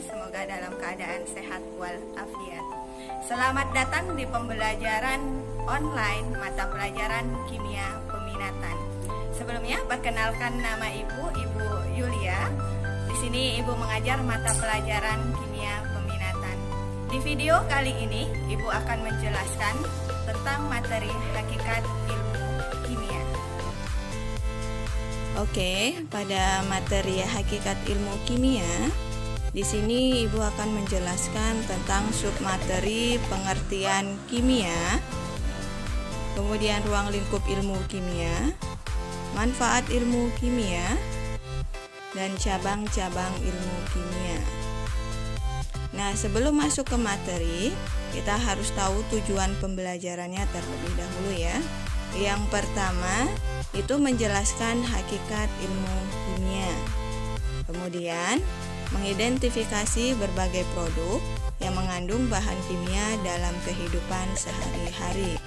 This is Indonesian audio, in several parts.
semoga dalam keadaan sehat walafiat. Selamat datang di pembelajaran online mata pelajaran kimia peminatan. Sebelumnya perkenalkan nama Ibu Yulia. Di sini Ibu mengajar mata pelajaran kimia peminatan. Di video kali ini Ibu akan menjelaskan tentang materi hakikat ilmu kimia. Oke, pada materi hakikat ilmu kimia, di sini Ibu akan menjelaskan tentang submateri pengertian kimia, kemudian ruang lingkup ilmu kimia, manfaat ilmu kimia, dan cabang-cabang ilmu kimia. Nah, sebelum masuk ke materi, kita harus tahu tujuan pembelajarannya terlebih dahulu ya. Yang pertama, itu menjelaskan hakikat ilmu kimia. Kemudian, mengidentifikasi berbagai produk yang mengandung bahan kimia dalam kehidupan sehari-hari.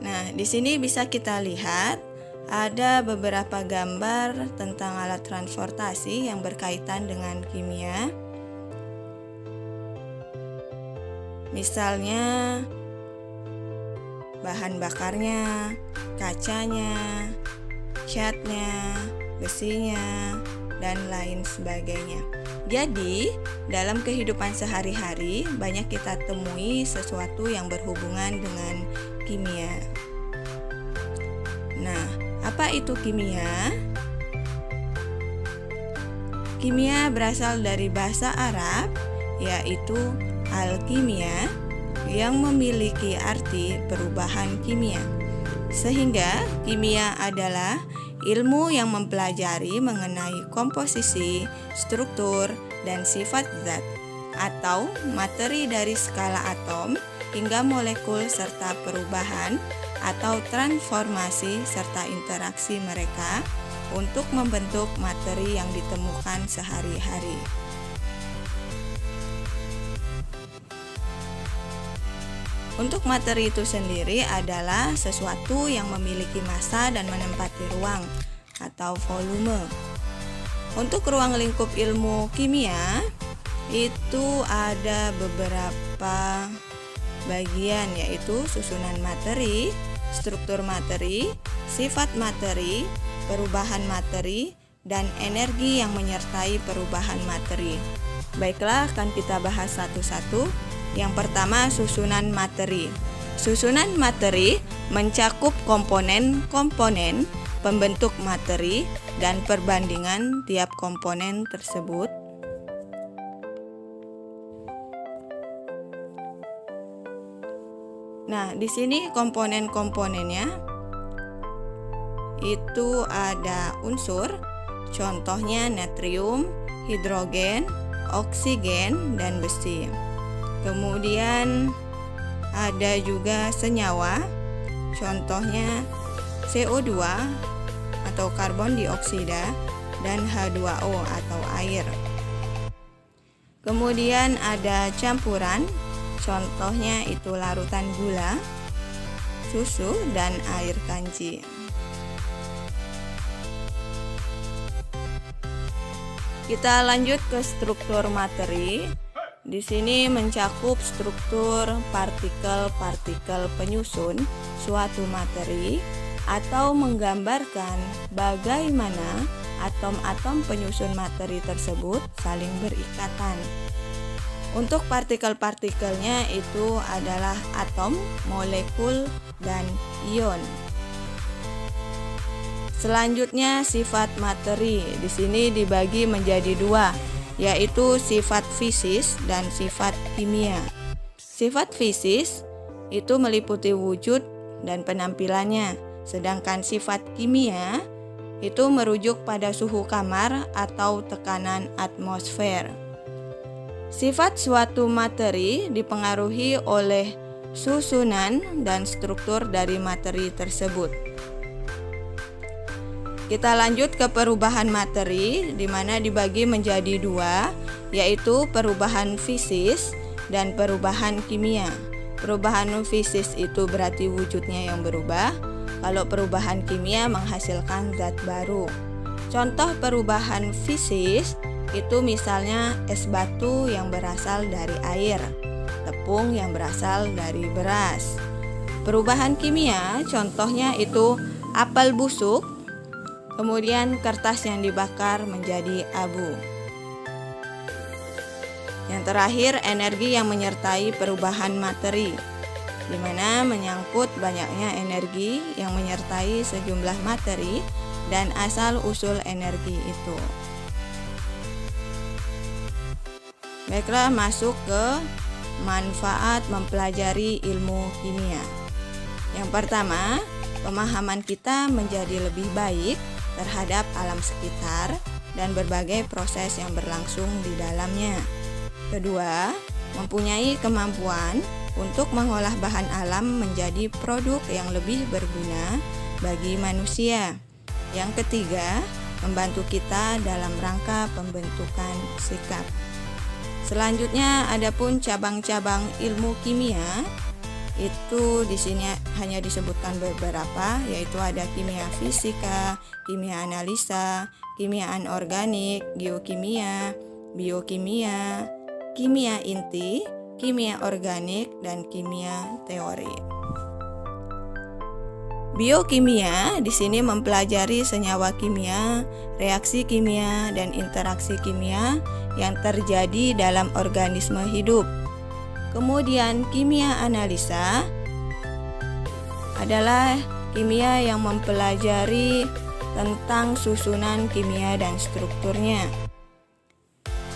Nah, di sini bisa kita lihat ada beberapa gambar tentang alat transportasi yang berkaitan dengan kimia. Misalnya bahan bakarnya, kacanya, catnya, besinya, dan lain sebagainya. Jadi, dalam kehidupan sehari-hari banyak kita temui sesuatu yang berhubungan dengan kimia. Nah, apa itu kimia? Kimia berasal dari bahasa Arab, yaitu alkimia, yang memiliki arti perubahan kimia. Sehingga kimia adalah ilmu yang mempelajari mengenai komposisi, struktur, dan sifat zat atau materi dari skala atom hingga molekul serta perubahan atau transformasi serta interaksi mereka untuk membentuk materi yang ditemukan sehari-hari. Untuk materi itu sendiri adalah sesuatu yang memiliki massa dan menempati ruang atau volume. Untuk ruang lingkup ilmu kimia itu ada beberapa bagian, yaitu susunan materi, struktur materi, sifat materi, perubahan materi, dan energi yang menyertai perubahan materi. Baiklah, akan kita bahas satu-satu. Yang pertama, susunan materi. Susunan materi mencakup komponen-komponen pembentuk materi dan perbandingan tiap komponen tersebut. Nah, di sini komponen-komponennya itu ada unsur, contohnya natrium, hidrogen, oksigen, dan besi. Kemudian ada juga senyawa, contohnya CO2 atau karbon dioksida dan H2O atau air. Kemudian ada campuran, contohnya itu larutan gula, susu, dan air kanji. Kita lanjut ke struktur materi. Di sini mencakup struktur partikel-partikel penyusun suatu materi atau menggambarkan bagaimana atom-atom penyusun materi tersebut saling berikatan. Untuk partikel-partikelnya itu adalah atom, molekul, dan ion. Selanjutnya sifat materi. Di sini dibagi menjadi dua, yaitu sifat fisis dan sifat kimia. Sifat fisis itu meliputi wujud dan penampilannya, sedangkan sifat kimia itu merujuk pada suhu kamar atau tekanan atmosfer. Sifat suatu materi dipengaruhi oleh susunan dan struktur dari materi tersebut. Kita lanjut ke perubahan materi, di mana dibagi menjadi dua, yaitu perubahan fisis dan perubahan kimia. Perubahan fisis itu berarti wujudnya yang berubah, kalau perubahan kimia menghasilkan zat baru. Contoh perubahan fisis itu misalnya es batu yang berasal dari air, tepung yang berasal dari beras. Perubahan kimia contohnya itu apel busuk, kemudian kertas yang dibakar menjadi abu. Yang terakhir, energi yang menyertai perubahan materi, di mana menyangkut banyaknya energi yang menyertai sejumlah materi dan asal-usul energi itu. Baiklah, masuk ke manfaat mempelajari ilmu kimia. Yang pertama, pemahaman kita menjadi lebih baik terhadap alam sekitar dan berbagai proses yang berlangsung di dalamnya. Kedua, mempunyai kemampuan untuk mengolah bahan alam menjadi produk yang lebih berguna bagi manusia. Yang ketiga, membantu kita dalam rangka pembentukan sikap. Selanjutnya, adapun cabang-cabang ilmu kimia, itu di sini hanya disebutkan beberapa, yaitu ada kimia fisika, kimia analisa, kimia anorganik, geokimia, biokimia, kimia inti, kimia organik, dan kimia teori. Biokimia di sini mempelajari senyawa kimia, reaksi kimia, dan interaksi kimia yang terjadi dalam organisme hidup. Kemudian kimia analisa adalah kimia yang mempelajari tentang susunan kimia dan strukturnya.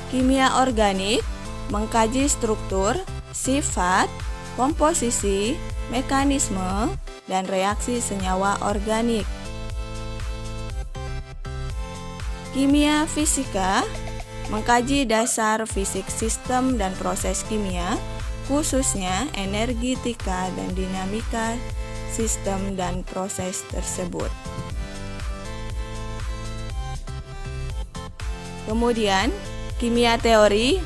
Kimia organik mengkaji struktur, sifat, komposisi, mekanisme, dan reaksi senyawa organik. Kimia fisika mengkaji dasar fisik sistem dan proses kimia, khususnya energetika dan dinamika sistem dan proses tersebut. Kemudian, kimia teori,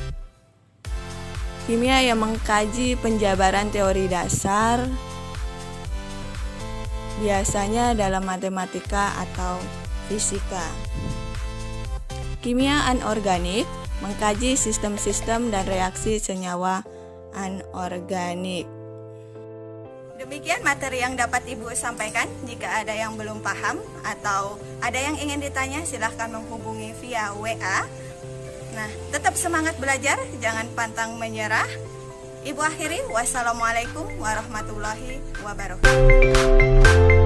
kimia yang mengkaji penjabaran teori dasar, biasanya dalam matematika atau fisika. Kimia anorganik mengkaji sistem-sistem dan reaksi senyawa anorganik. Demikian materi yang dapat Ibu sampaikan. Jika ada yang belum paham atau ada yang ingin ditanya, silahkan menghubungi via WA. Nah, tetap semangat belajar, jangan pantang menyerah. Ibu akhiri, wassalamualaikum warahmatullahi wabarakatuh.